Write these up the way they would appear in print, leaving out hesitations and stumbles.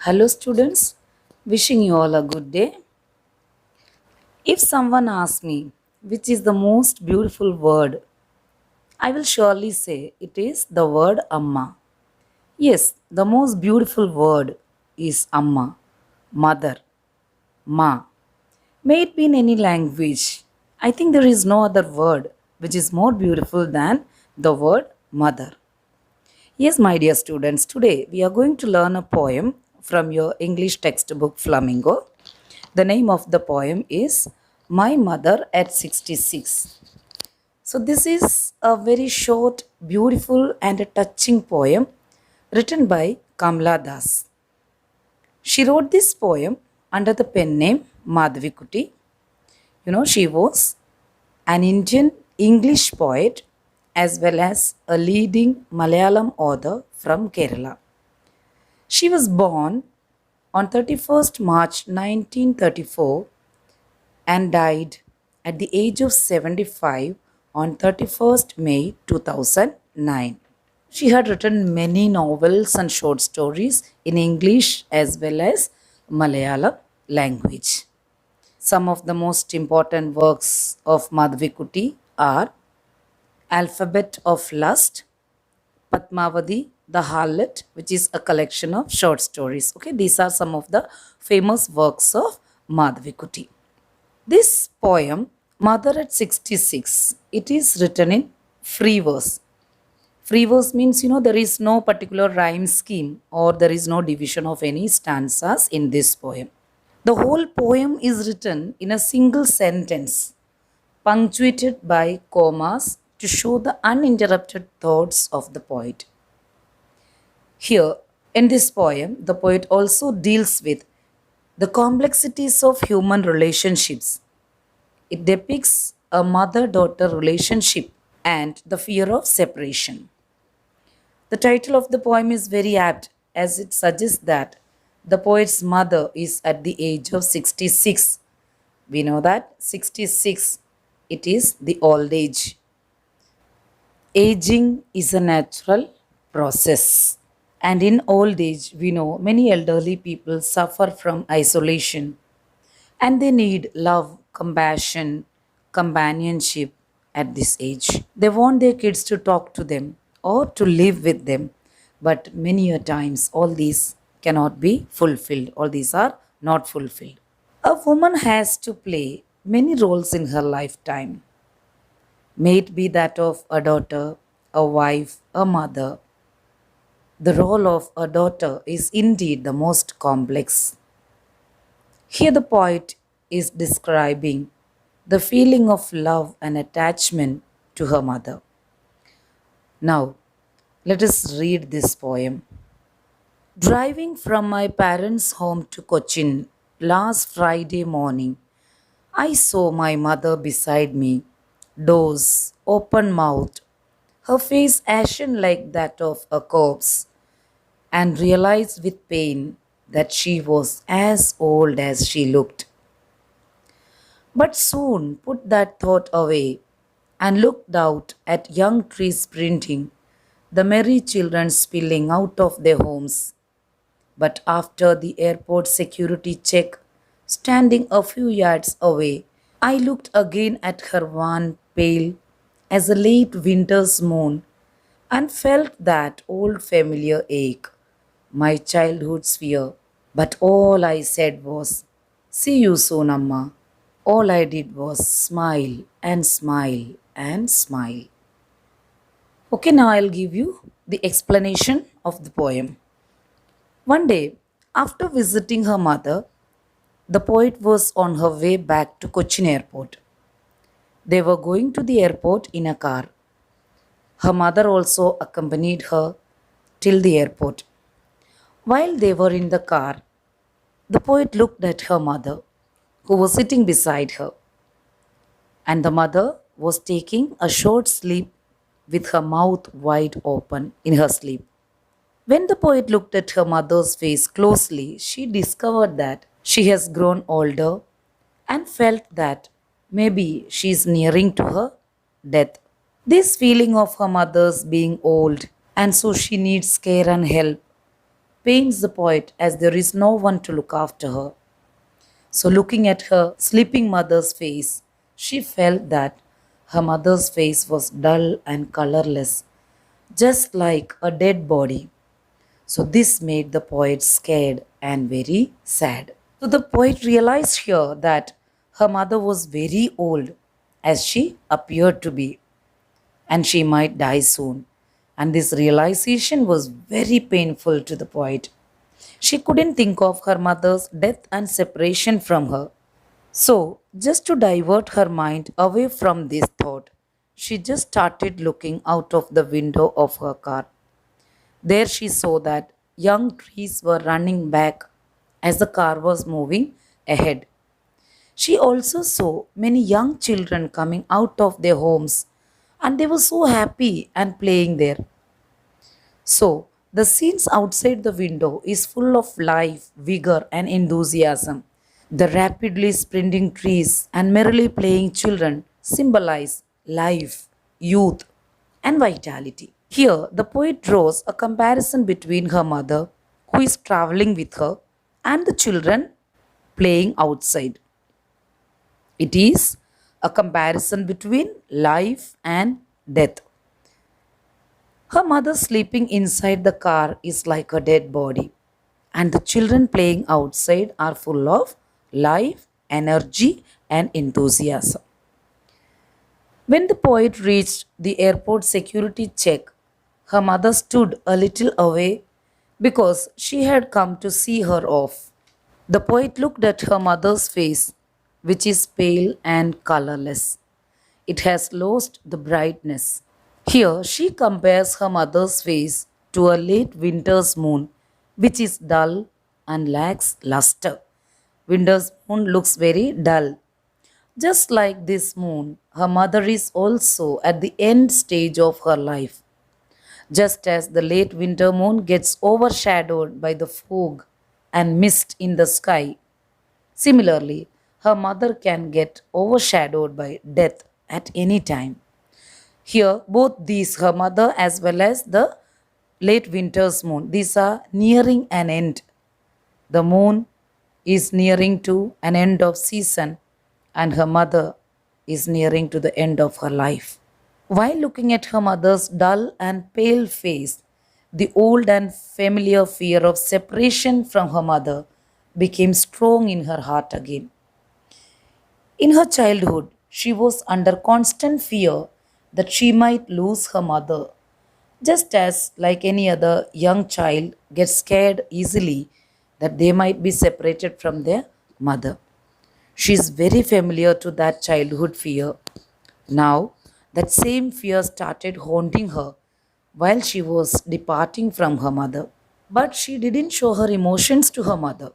Hello, students. Wishing you all a good day. If someone asks me which is the most beautiful word, I will surely say it is the word Amma. Yes, the most beautiful word is Amma, mother, Ma. May it be in any language. I think there is no other word which is more beautiful than the word mother. Yes, my dear students, today we are going to learn a poem from your English textbook Flamingo. The name of the poem is My Mother at 66. So, this is a very short, beautiful, and a touching poem written by Kamla Das. She wrote this poem under the pen name Madhavi Kuti. She was an Indian English poet as well as a leading Malayalam author from Kerala. She was born on 31st March 1934 and died at the age of 75 on 31st May 2009. She had written many novels and short stories in English as well as Malayalam language. Some of the most important works of Madhavi Kuti are Alphabet of Lust, Padmavati, The Harlot, which is a collection of short stories. Okay, these are some of the famous works of Madhavi Kuti. This poem, Mother at 66, it is written in free verse. Free verse means, there is no particular rhyme scheme or there is no division of any stanzas in this poem. The whole poem is written in a single sentence, punctuated by commas to show the uninterrupted thoughts of the poet. Here, in this poem, the poet also deals with the complexities of human relationships. It depicts a mother daughter relationship and the fear of separation. The title of the poem is very apt as it suggests that the poet's mother is at the age of 66. We know that 66, it is the old age. Aging is a natural process. And in old age, we know many elderly people suffer from isolation and they need love, compassion, companionship at this age. They want their kids to talk to them or to live with them, but many a times all these cannot be fulfilled, all these are not fulfilled. A woman has to play many roles in her lifetime. May it be that of a daughter, a wife, a mother. The role of a daughter is indeed the most complex. Here, the poet is describing the feeling of love and attachment to her mother. Now, let us read this poem. Driving from my parents' home to Cochin last Friday morning, I saw my mother beside me, doors open mouthed, her face ashen like that of a corpse, and realized with pain that she was as old as she looked. But soon put that thought away and looked out at young trees sprinting, the merry children spilling out of their homes. But after the airport security check, standing a few yards away, I looked again at her wan, pale as a late winter's moon and felt that old familiar ache, my childhood's fear. But all I said was, "See you soon, Amma." All I did was smile and smile and smile. Okay, now I'll give you the explanation of the poem. One day, after visiting her mother, the poet was on her way back to Cochin Airport. They were going to the airport in a car. Her mother also accompanied her till the airport. While they were in the car, the poet looked at her mother, who was sitting beside her, and the mother was taking a short sleep with her mouth wide open in her sleep. When the poet looked at her mother's face closely, she discovered that she has grown older and felt that maybe she is nearing to her death. This feeling of her mother's being old and so she needs care and help pains the poet as there is no one to look after her. So, looking at her sleeping mother's face, she felt that her mother's face was dull and colorless, just like a dead body. So, this made the poet scared and very sad. So, the poet realized here that her mother was very old, as she appeared to be, and she might die soon. And this realization was very painful to the poet. She couldn't think of her mother's death and separation from her. So, just to divert her mind away from this thought, she just started looking out of the window of her car. There she saw that young trees were running back as the car was moving ahead. She also saw many young children coming out of their homes and they were so happy and playing there. So, the scenes outside the window is full of life, vigor, and enthusiasm. The rapidly sprinting trees and merrily playing children symbolize life, youth, and vitality. Here, the poet draws a comparison between her mother, who is traveling with her, and the children playing outside. It is a comparison between life and death. Her mother sleeping inside the car is like a dead body, and the children playing outside are full of life, energy, and enthusiasm. When the poet reached the airport security check, her mother stood a little away because she had come to see her off. The poet looked at her mother's face, which is pale and colorless. It has lost the brightness. Here she compares her mother's face to a late winter's moon, which is dull and lacks luster. Winter's moon looks very dull. Just like this moon, her mother is also at the end stage of her life. Just as the late winter moon gets overshadowed by the fog and mist in the sky, similarly, her mother can get overshadowed by death at any time. Here, both these, her mother as well as the late winter's moon, these are nearing an end. The moon is nearing to an end of season, and her mother is nearing to the end of her life. While looking at her mother's dull and pale face, the old and familiar fear of separation from her mother became strong in her heart again. In her childhood, she was under constant fear that she might lose her mother, just as, like any other young child, gets scared easily that they might be separated from their mother. She is very familiar to that childhood fear. Now, that same fear started haunting her while she was departing from her mother. But she didn't show her emotions to her mother.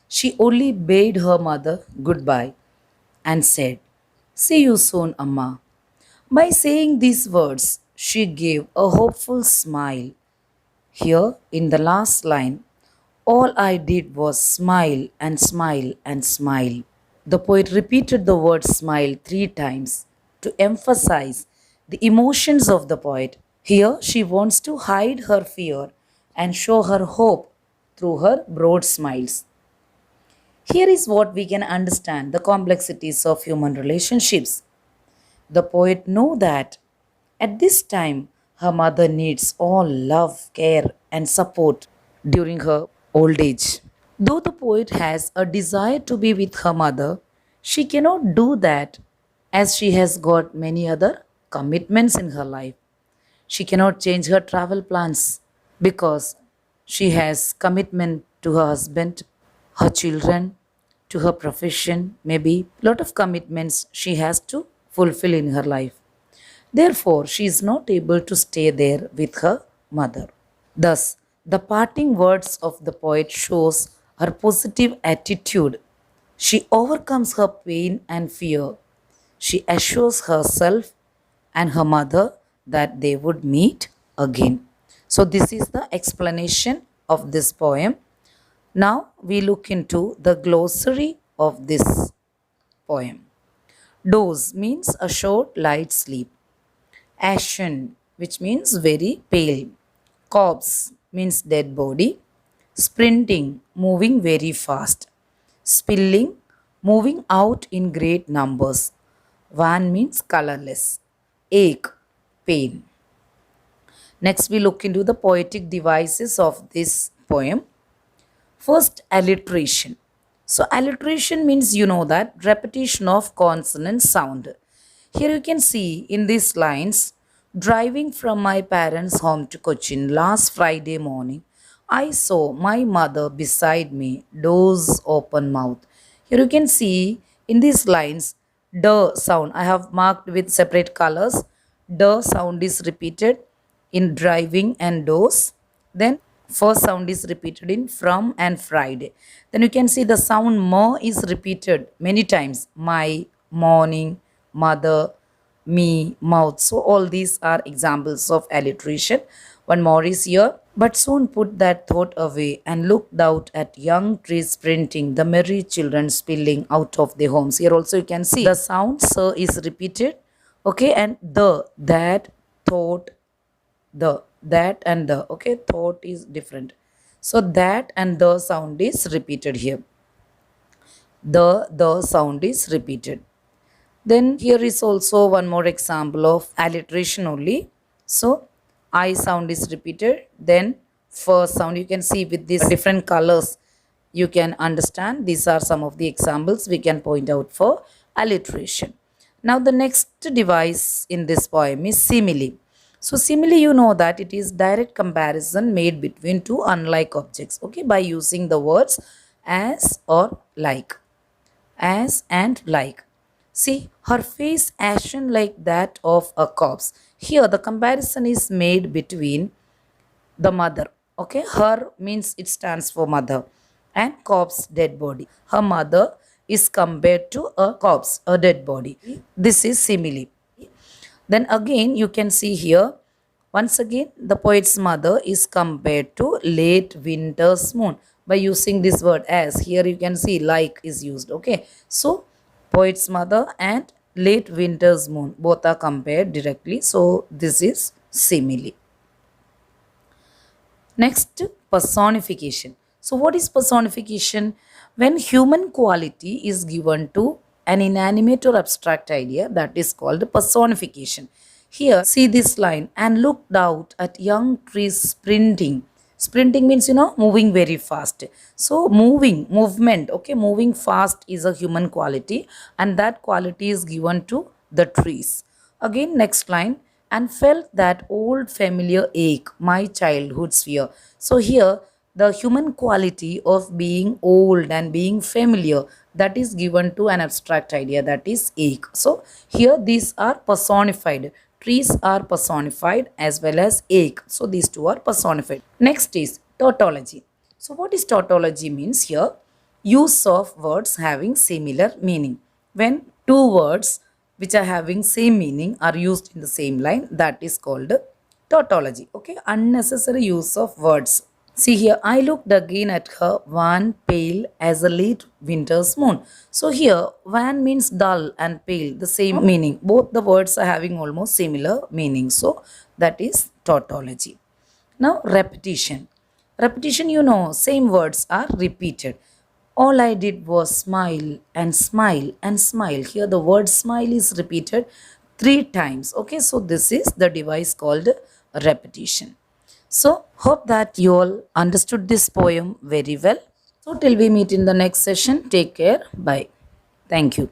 She only bade her mother goodbye and said, "See you soon, Amma." By saying these words, she gave a hopeful smile. Here, in the last line, all I did was smile and smile and smile. The poet repeated the word smile 3 times to emphasize the emotions of the poet. Here, she wants to hide her fear and show her hope through her broad smiles. Here is what we can understand the complexities of human relationships. The poet knew that at this time her mother needs all love, care, and support during her old age. Though the poet has a desire to be with her mother, she cannot do that as she has got many other commitments in her life. She cannot change her travel plans because she has commitment to her husband, her children, to her profession, maybe lot of commitments she has to fulfill in her life. Therefore, she is not able to stay there with her mother. Thus, the parting words of the poet shows her positive attitude. She overcomes her pain and fear. She assures herself and her mother that they would meet again. So, this is the explanation of this poem. Now, we look into the glossary of this poem. Doze means a short light sleep. Ashen, which means very pale. Corpse means dead body. Sprinting, moving very fast. Spilling, moving out in great numbers. Van means colorless. Ache, pain. Next, we look into the poetic devices of this poem. First, alliteration. So, alliteration means you know that repetition of consonant sound. Here you can see in these lines, driving from my parents' home to Cochin last Friday morning, I saw my mother beside me, doors open mouth. Here you can see in these lines, the sound I have marked with separate colors. The sound is repeated in driving and doors. Then first sound is repeated in from and Friday. Then you can see the sound mo is repeated many times. My, morning, mother, me, mouth. So all these are examples of alliteration. One more is here. But soon put that thought away and looked out at young trees sprinting, the merry children spilling out of their homes. Here also you can see the sound sir is repeated. Okay, and the, that, thought, the, that and the. Okay, thought is different. So that and the sound is repeated here. The sound is repeated. Then here is also one more example of alliteration only. So I sound is repeated. Then first sound you can see with these different colors. You can understand these are some of the examples we can point out for alliteration. Now the next device in this poem is simile. So simile, you know that it is direct comparison made between two unlike objects. Okay, by using the words as or like. As and like. See, her face ashen like that of a corpse. Here, the comparison is made between the mother. Okay, her means it stands for mother, and corpse, dead body. Her mother is compared to a corpse, a dead body. This is simile. Then again, you can see here, once again, the poet's mother is compared to late winter's moon by using this word as. Here you can see like is used. Okay, so poet's mother and late winter's moon both are compared directly. So this is simile. Next, personification. So, what is personification? When human quality is given to an inanimate or abstract idea, that is called personification. Here, see this line, and looked out at young trees sprinting. Sprinting means, moving very fast. So, movement, okay, moving fast is a human quality, and that quality is given to the trees. Again, next line, and felt that old familiar ache, my childhood's fear. So here, the human quality of being old and being familiar, that is given to an abstract idea, that is ache. So here these are personified. Trees are personified as well as ache. So these two are personified. Next is tautology. So what is tautology means here? Use of words having similar meaning. When two words which are having same meaning are used in the same line, that is called tautology. Okay, unnecessary use of words. See here, I looked again at her, wan, pale as a late winter's moon. So here, wan means dull and pale, the same meaning. Both the words are having almost similar meaning. So that is tautology. Now, repetition. Repetition, same words are repeated. All I did was smile and smile and smile. Here, the word smile is repeated 3 times. Okay, so this is the device called repetition. So, hope that you all understood this poem very well. So, till we meet in the next session, take care. Bye. Thank you.